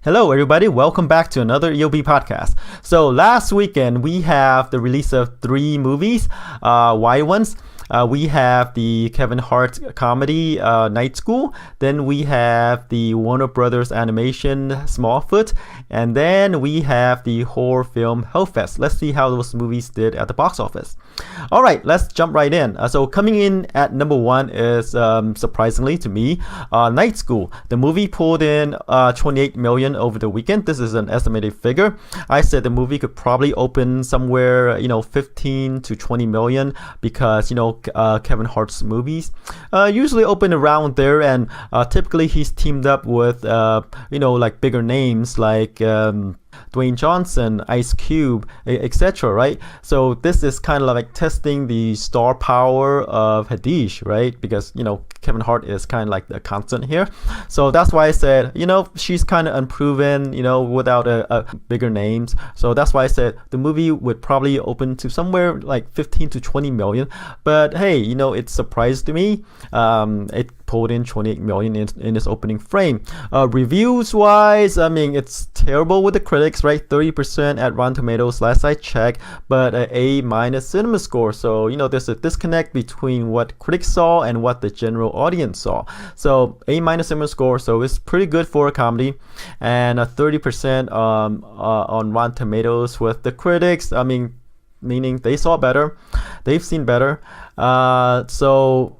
Hello, everybody. Welcome back to another EOB podcast. So last weekend, we have the release of 3 movies, wide ones. We have the Kevin Hart comedy, Night School. Then we have the Warner Brothers animation, Smallfoot. And then we have the horror film, Hellfest. Let's see how those movies did at the box office. All right, let's jump right in. So coming in at number 1 is, surprisingly to me, Night School. The movie pulled in 28 million over the weekend. This is an estimated figure. I said the movie could probably open somewhere, 15 to 20 million because, Kevin Hart's movies usually open around there, and typically he's teamed up with, like bigger names like Dwayne Johnson, Ice Cube, etc., right? So this is kind of like testing the star power of Hadish, right? Because, Kevin Hart is kind of like the constant here. So that's why I said, she's kind of unproven, without a bigger names. So that's why I said the movie would probably open to somewhere like 15 to 20 million. But hey, it surprised me. It pulled in 28 million in its opening frame. Reviews wise, it's terrible with the critics, right? 30% at Rotten Tomatoes last I checked, but an A- cinema score. So there's a disconnect between what critics saw and what the general audience saw. So A- cinema score, so it's pretty good for a comedy, and a 30% on Rotten Tomatoes with the critics. Meaning they saw better, they've seen better. So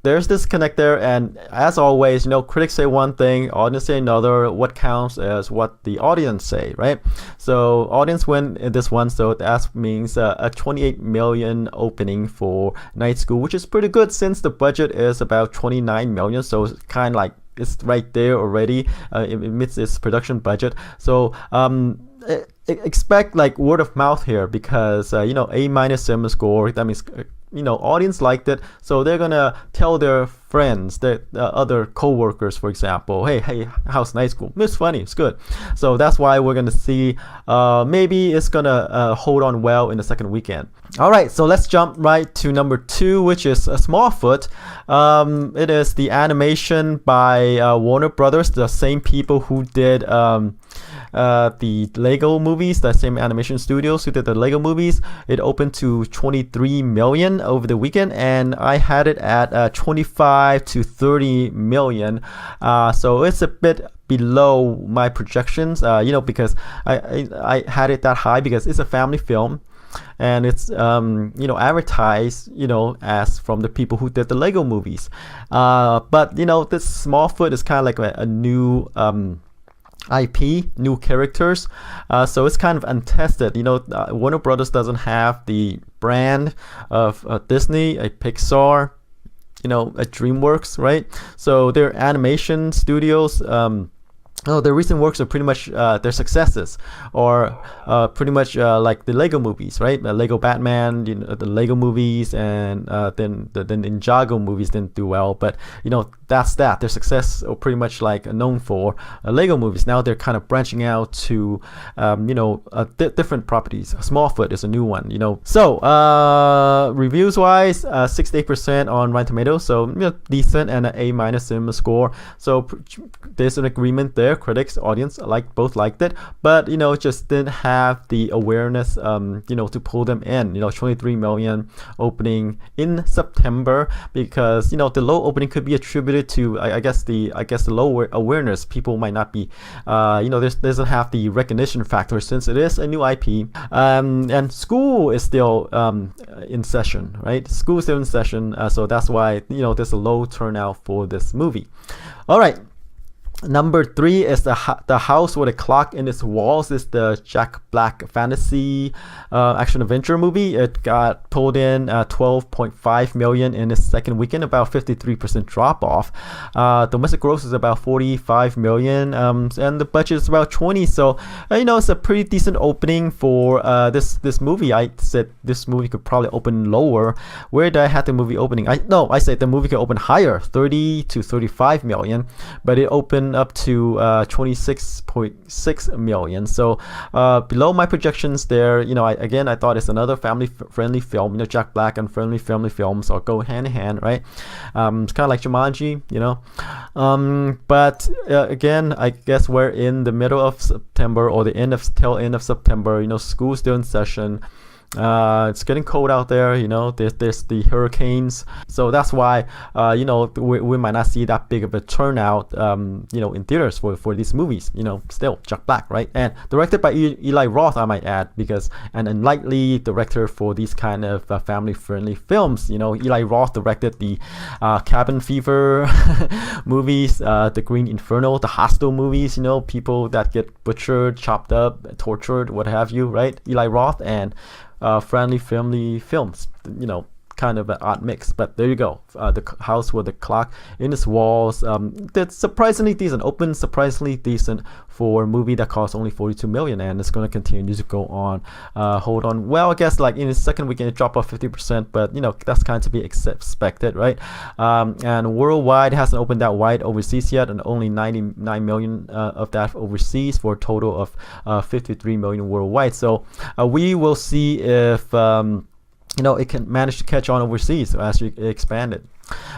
there's this connect there, and as always, critics say one thing, audience say another. What counts is what the audience say, right? So audience win in this one, so that means a 28 million opening for Night School, which is pretty good since the budget is about 29 million. So it's kind of like it's right there already. It meets its production budget. So expect like word of mouth here because A- cinema score. That means audience liked it, so they're gonna tell their friends, the other co-workers, for example, hey, how's Night School? It's funny, it's good. So that's why we're gonna see maybe it's gonna hold on well in the second weekend. All right, so let's jump right to number 2, which is Smallfoot. It is the animation by Warner Brothers, the same people who did the Lego movies, the same animation studios who did the Lego movies. It opened to 23 million over the weekend, and I had it at 25 to 30 million. So it's a bit below my projections, because I had it that high because it's a family film. And it's advertised as from the people who did the Lego movies, but this Smallfoot is kind of like a new IP, new characters, so it's kind of untested. Warner Brothers doesn't have the brand of Disney, a Pixar, a DreamWorks, right? So their animation studios, their recent works are pretty much their successes, or pretty much like the Lego movies, right? Lego Batman, the Lego movies, and then the Ninjago movies didn't do well, but that's that. Their success are pretty much like known for Lego movies. Now they're kind of branching out to different properties. Smallfoot is a new one, So reviews wise, 68% on Rotten Tomatoes, so decent, and an A- cinema score. So there's an agreement there. Critics, audience both liked it, but just didn't have the awareness to pull them in. 23 million opening in September, because the low opening could be attributed to I guess the low awareness. People might not be doesn't have the recognition factor since it is a new IP, and school is still in session, right? School is still in session, so that's why there's a low turnout for this movie. All right. Number 3 is the House with a Clock in Its Walls. Is the Jack Black fantasy action adventure movie. It got pulled in 12.5 million in its second weekend, about 53% drop off. Domestic gross is about 45 million, and the budget is about 20. So it's a pretty decent opening for this movie. I said this movie could probably open lower. Where did I have the movie opening? I said the movie could open higher, 30 to 35 million, but it opened went up to 26.6 million. So below my projections there. I thought it's another family-friendly film. Jack Black and family films all go hand in hand, right? It's kind of like Jumanji, but again, I guess we're in the middle of September or the tail end of September. School's still in session. It's getting cold out there. There's the hurricanes, so that's why we might not see that big of a turnout in theaters for these movies. Still Jack Black, right? And directed by Eli Roth, I might add, because an unlikely director for these kind of family-friendly films. Eli Roth directed the Cabin Fever movies, the Green Inferno, the Hostel movies. People that get butchered, chopped up, tortured, what have you, right? Eli Roth and friendly family films, kind of an odd mix, but there you go. The House with the Clock in its Walls, that's surprisingly decent for a movie that costs only 42 million, and it's going to continue to go on. Hold on. Well, I guess like in the second weekend it dropped off 50%, but that's kind of to be expected, right? And worldwide hasn't opened that wide overseas yet, and only 99 million of that overseas for a total of 53 million worldwide. So we will see if it can manage to catch on overseas as you expand it.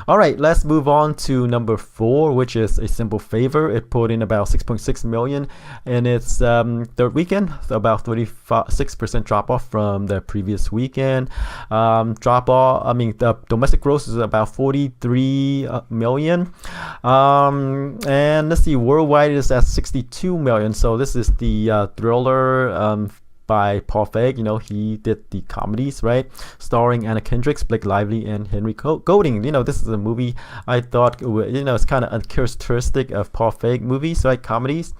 All right, let's move on to number 4, which is A Simple Favor. It pulled in about 6.6 million in its third weekend, about 36% drop off from the previous weekend. The domestic gross is about 43 million. And let's see, worldwide it is at 62 million. So this is the thriller by Paul Feig. He did the comedies, right? Starring Anna Kendrick, Blake Lively, and Henry Golding. This is a movie I thought, it's kind of uncharacteristic of Paul Feig movies, right? Comedies.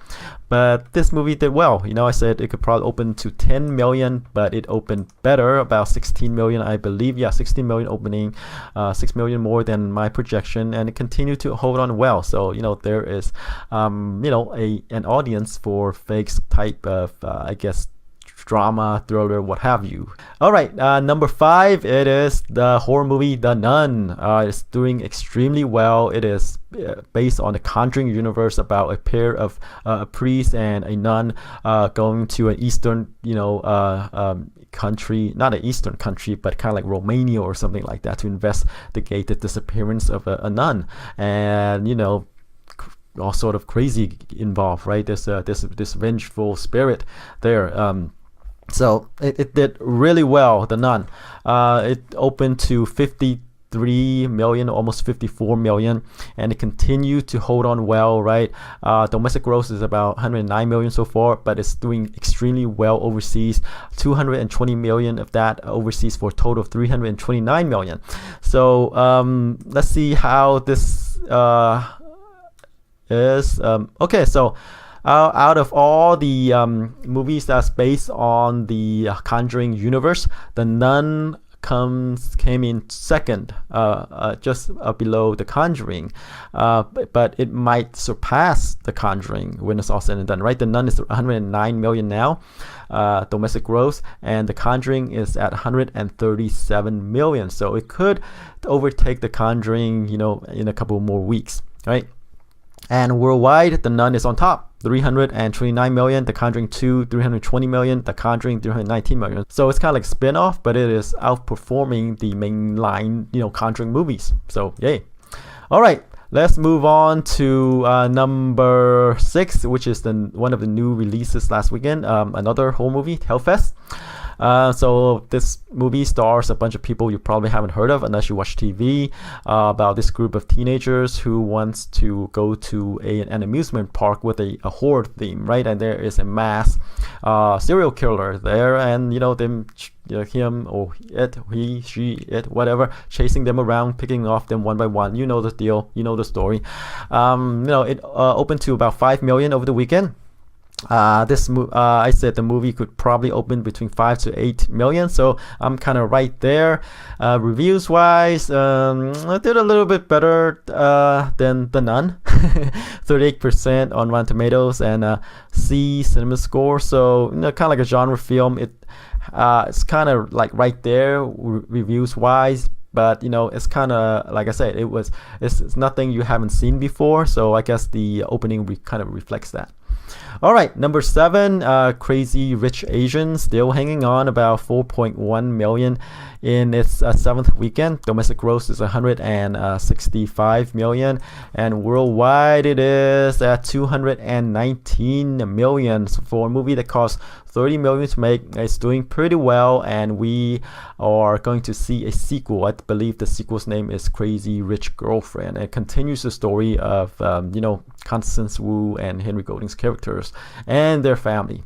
But this movie did well. I said it could probably open to 10 million, but it opened better, about 16 million, I believe. Yeah, 16 million opening, 6 million more than my projection, and it continued to hold on well. So, there is, an audience for Feig's type of, I guess, drama, thriller, what have you. All right, number 5, it is the horror movie The Nun. It's doing extremely well. It is based on the Conjuring universe, about a pair of a priest and a nun going to an eastern, country, not an eastern country, but kind of like Romania or something like that, to investigate the disappearance of a nun. And all sort of crazy involved, right? There's this vengeful spirit there. So it did really well, The Nun. It opened to 53 million, almost 54 million, and it continued to hold on well, right? Domestic gross is about 109 million so far, but it's doing extremely well overseas. 220 million of that overseas for a total of 329 million. So let's see how this is. Okay, so out of all the movies that's based on the Conjuring universe, The Nun came in second, just below The Conjuring, but it might surpass The Conjuring when it's all said and done, right? The Nun is 109 million now, domestic gross, and The Conjuring is at 137 million, so it could overtake The Conjuring, in a couple more weeks, right? And worldwide, The Nun is on top, 329 million. The Conjuring 2, 320 million. The Conjuring, 319 million. So it's kind of like spin-off, but it is outperforming the mainline, Conjuring movies. So yay. All right, let's move on to number 6, which is one of the new releases last weekend. Another horror movie, Hellfest. So this movie stars a bunch of people you probably haven't heard of unless you watch TV, about this group of teenagers who wants to go to an amusement park with a horror theme, right? And there is a mass serial killer there, and him or it, he, she, it, whatever, chasing them around, picking off them one by one. You know the deal, you know the story. It opened to about 5 million over the weekend. I said the movie could probably open between 5 to 8 million, so I'm kind of right there. Reviews wise, I did a little bit better than The Nun. 38% on Rotten Tomatoes and C cinema score, so kind of like a genre film. It's kind of like right there reviews wise, but it's kind of like I said, it's nothing you haven't seen before, so I guess the opening kind of reflects that. All right, number 7, Crazy Rich Asians, still hanging on, about 4.1 million in its 7th weekend. Domestic gross is 165 million, and worldwide it is at 219 million. So for a movie that costs 30 million to make, it's doing pretty well, and we are going to see a sequel. I believe the sequel's name is Crazy Rich Girlfriend. It continues the story of Constance Wu and Henry Golding's characters and their family.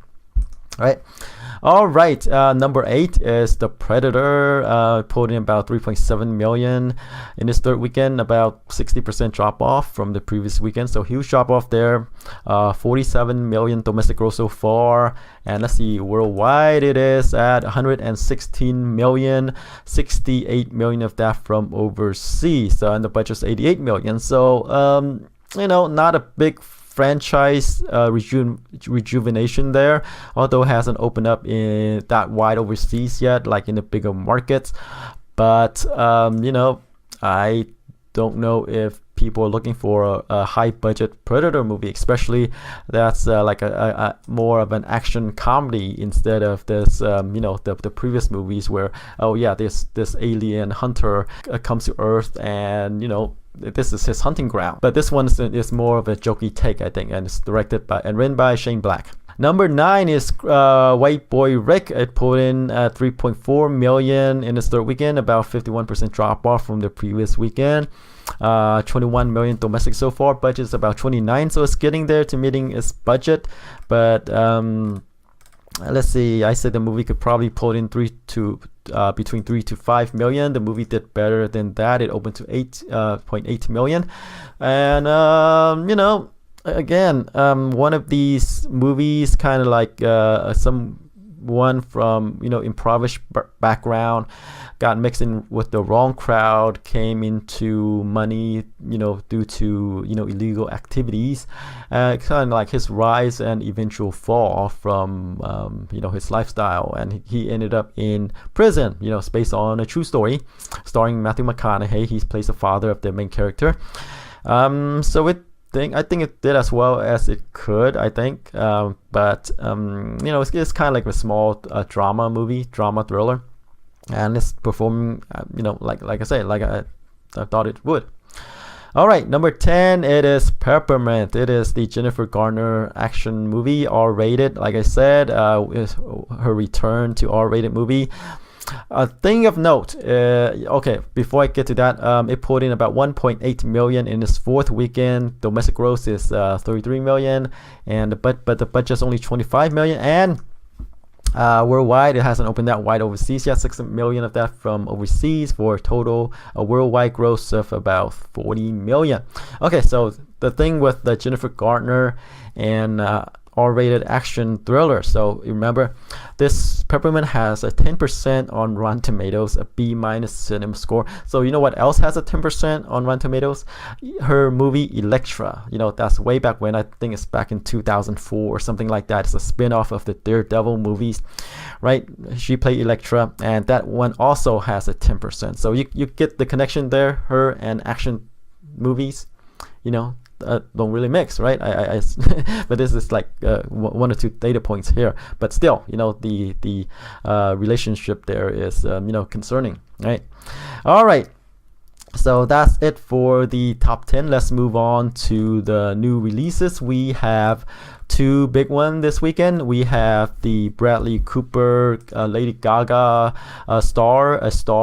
All right, number 8 is The Predator, pulled in about 3.7 million in its 3rd weekend, about 60% drop off from the previous weekend, so huge drop off there. 47 million domestic gross so far, and let's see, worldwide it is at 116 million, 68 million of that from overseas, and the budget's 88 million, so not a big franchise rejuvenation there, although it hasn't opened up in that wide overseas yet, like in the bigger markets. But I don't know if people are looking for a high budget Predator movie, especially that's like a more of an action comedy instead of this the previous movies where this alien hunter comes to Earth and this is his hunting ground. But this one is more of a jokey take, I think, and it's directed by and written by Shane Black. Number 9 is White Boy Rick. It pulled in 3.4 million in its 3rd weekend, about 51% drop off from the previous weekend. 21 million domestic so far. Budget is about 29, so it's getting there to meeting its budget. But let's see, I said the movie could probably pull in between 3 to 5 million. The movie did better than that. It opened to 8.8 million, and again, one of these movies, kind of like someone from impoverished background got mixed in with the wrong crowd, came into money due to illegal activities, kind of like his rise and eventual fall from his lifestyle, and he ended up in prison. It's based on a true story starring Matthew McConaughey. He plays the father of the main character. So I think it did as well as it could, I think, but it's kind of like a small drama thriller, and it's performing like I say, like I thought it would. All right, number 10, it is Peppermint. It is the Jennifer Garner action movie, R-rated. Like I said, is her return to R-rated movie. A thing of note, before I get to that, it pulled in about 1.8 million in its 4th weekend. Domestic gross is 33 million, but the budget is only 25 million, and worldwide it hasn't opened that wide overseas yet. 6 million of that from overseas for a total worldwide gross of about 40 million. Okay, so the thing with the Jennifer Garner and R-rated action thriller. So remember, this Peppermint has a 10% on Rotten Tomatoes, a B- cinema score. So you know what else has a 10% on Rotten Tomatoes? Her movie Elektra. That's way back when. I think it's back in 2004 or something like that. It's a spin-off of the Daredevil movies, right? She played Elektra, and that one also has a 10%. So you get the connection there. Her and action movies, don't really mix, right? But this is like 1 or 2 data points here, but still, the relationship there is concerning, right? All right, so that's it for the top 10. Let's move on to the new releases. We have 2 big ones this weekend. We have the Bradley Cooper, Lady Gaga A Star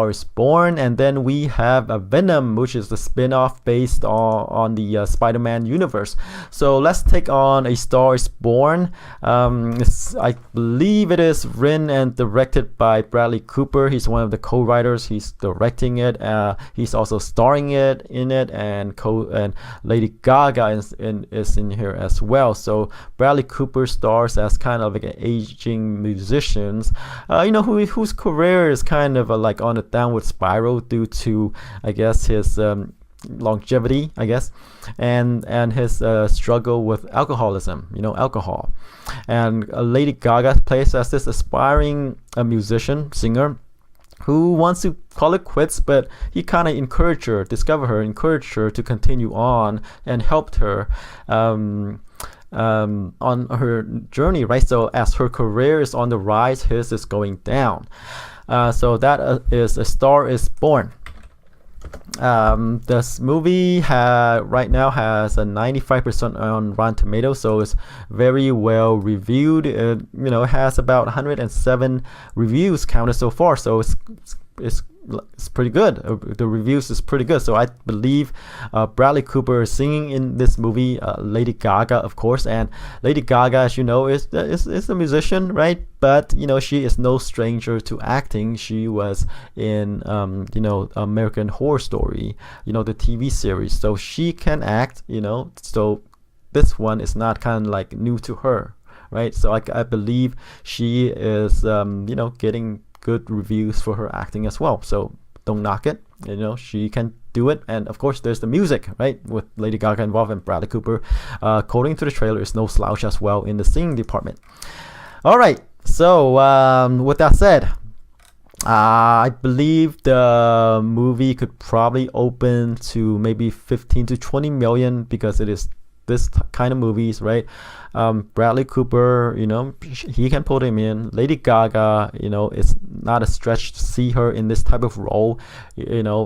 is Born, and then we have a Venom, which is the spin-off based on the Spider-Man universe. So let's take on A Star is Born. I believe it is written and directed by Bradley Cooper. He's one of the co-writers. He's directing it. He's also starring in it, and Lady Gaga is in here as well. So Bradley Cooper stars as kind of like an aging musicians, whose career is kind of like on a downward spiral due to, I guess, his longevity, I guess, and his struggle with alcoholism, alcohol. And Lady Gaga plays as this aspiring musician, singer, who wants to call it quits, but he kind of encouraged her to continue on and helped her on her journey, right? So as her career is on the rise, his is going down. So that is A Star Is Born. This movie right now has a 95% on Rotten Tomatoes, so it's very well reviewed. It has about 107 reviews counted so far, so it's pretty good. The reviews is pretty good. So I believe Bradley Cooper is singing in this movie. Lady Gaga, of course, and Lady Gaga, as you know, is a musician, right? But she is no stranger to acting. She was in American Horror Story, the TV series, so she can act. So this one is not kind of like new to her, right? So I believe she is getting good reviews for her acting as well, so don't knock it. She can do it. And of course there's the music, right, with Lady Gaga involved, and Bradley Cooper, according to the trailer, is no slouch as well in the singing department. All right, so with that said, I believe the movie could probably open to maybe 15 to 20 million because it is this kind of movies, right? Bradley Cooper, he can put him in. Lady Gaga, it's not a stretch to see her in this type of role.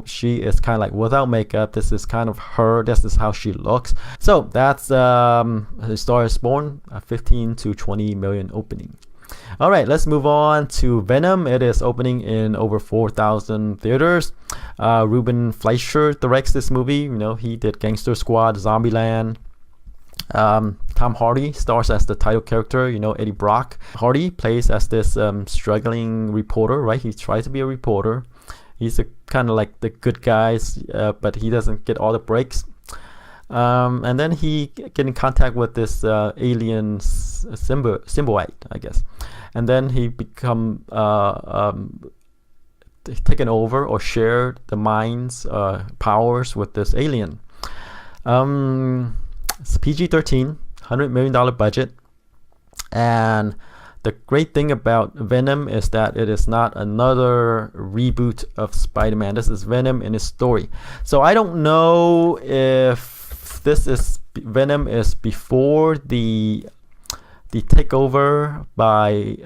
She is kind of like without makeup. This is kind of her. This is how she looks. So that's A Star Is Born, 15 to 20 million opening. All right, let's move on to Venom. It is opening in over 4,000 theaters. Ruben Fleischer directs this movie. He did Gangster Squad, Zombieland. Tom Hardy stars as the title character, Eddie Brock. Hardy plays as this struggling reporter, right? He tries to be a reporter. He's kind of like the good guys, but he doesn't get all the breaks. And then he get in contact with this alien symbiote, I guess. And then he become taken over or shared the mind's powers with this alien. It's PG-13, $100 million budget. And the great thing about Venom is that it is not another reboot of Spider-Man. This is Venom in his story. So I don't know if Venom is before the takeover by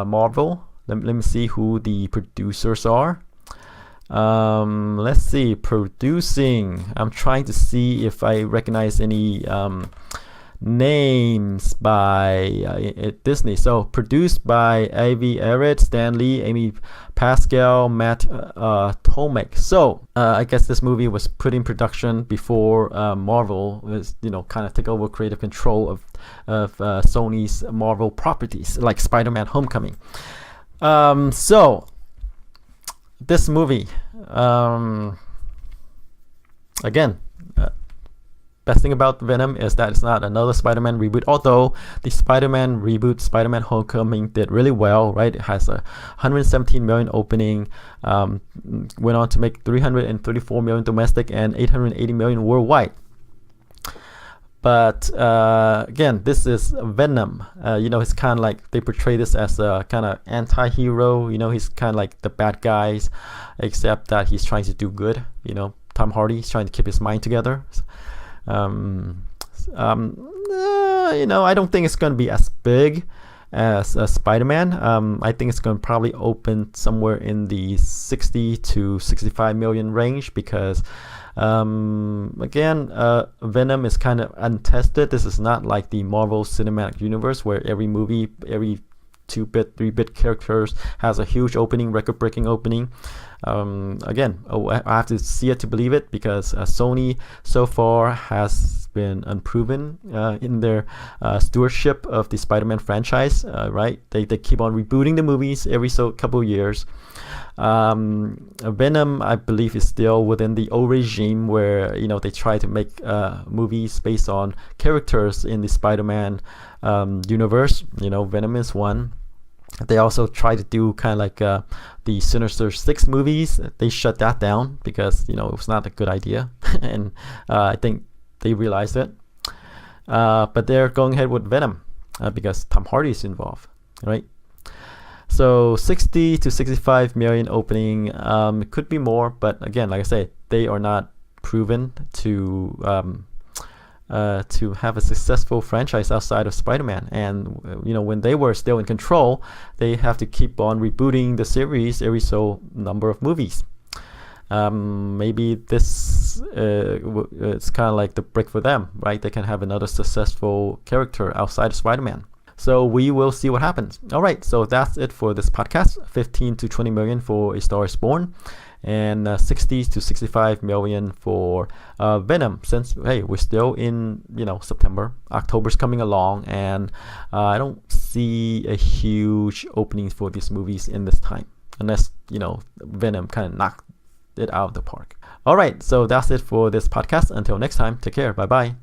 Marvel. Let me see who the producers are. Let's see, producing. I'm trying to see if I recognize any names by Disney. So produced by Avi Arad, Stan Lee, Amy Pascal, Matt Tomek. So I guess this movie was put in production before Marvel was kind of take over creative control of Sony's Marvel properties like Spider-Man Homecoming. So this movie, again, best thing about Venom is that it's not another Spider-Man reboot, although the Spider-Man reboot, Spider-Man Homecoming, did really well, right? It has a 117 million opening, went on to make 334 million domestic and 880 million worldwide. But again, this is Venom. It's kind of like they portray this as a kind of anti-hero. He's kind of like the bad guys, except that he's trying to do good. Tom Hardy is trying to keep his mind together. I don't think it's going to be as big as Spider-Man. I think it's going to probably open somewhere in the 60 to 65 million range because again, Venom is kind of untested. This is not like the Marvel Cinematic Universe where every movie, every 2-bit, 3-bit characters has a huge opening, record-breaking opening. Again, I have to see it to believe it because Sony so far has been unproven in their stewardship of the Spider-Man franchise, right? They keep on rebooting the movies every couple of years. Venom, I believe, is still within the old regime where they try to make movies based on characters in the Spider-Man universe. Venom is one. They also try to do kind of like the Sinister Six movies. They shut that down because it was not a good idea, and I think they realized it. But they're going ahead with Venom because Tom Hardy is involved, right? So 60 to 65 million opening, could be more, but again, like I say, they are not proven to have a successful franchise outside of Spider-Man. And when they were still in control, they have to keep on rebooting the series every so number of movies. Maybe this it's kind of like the break for them, right? They can have another successful character outside of Spider-Man. So we will see what happens. All right, so that's it for this podcast. 15 to 20 million for A Star Is Born, and 60 to 65 million for Venom. Since hey, we're still in September, October's coming along, and I don't see a huge opening for these movies in this time, unless Venom kind of knocked it out of the park. All right, so that's it for this podcast. Until next time, take care. Bye bye.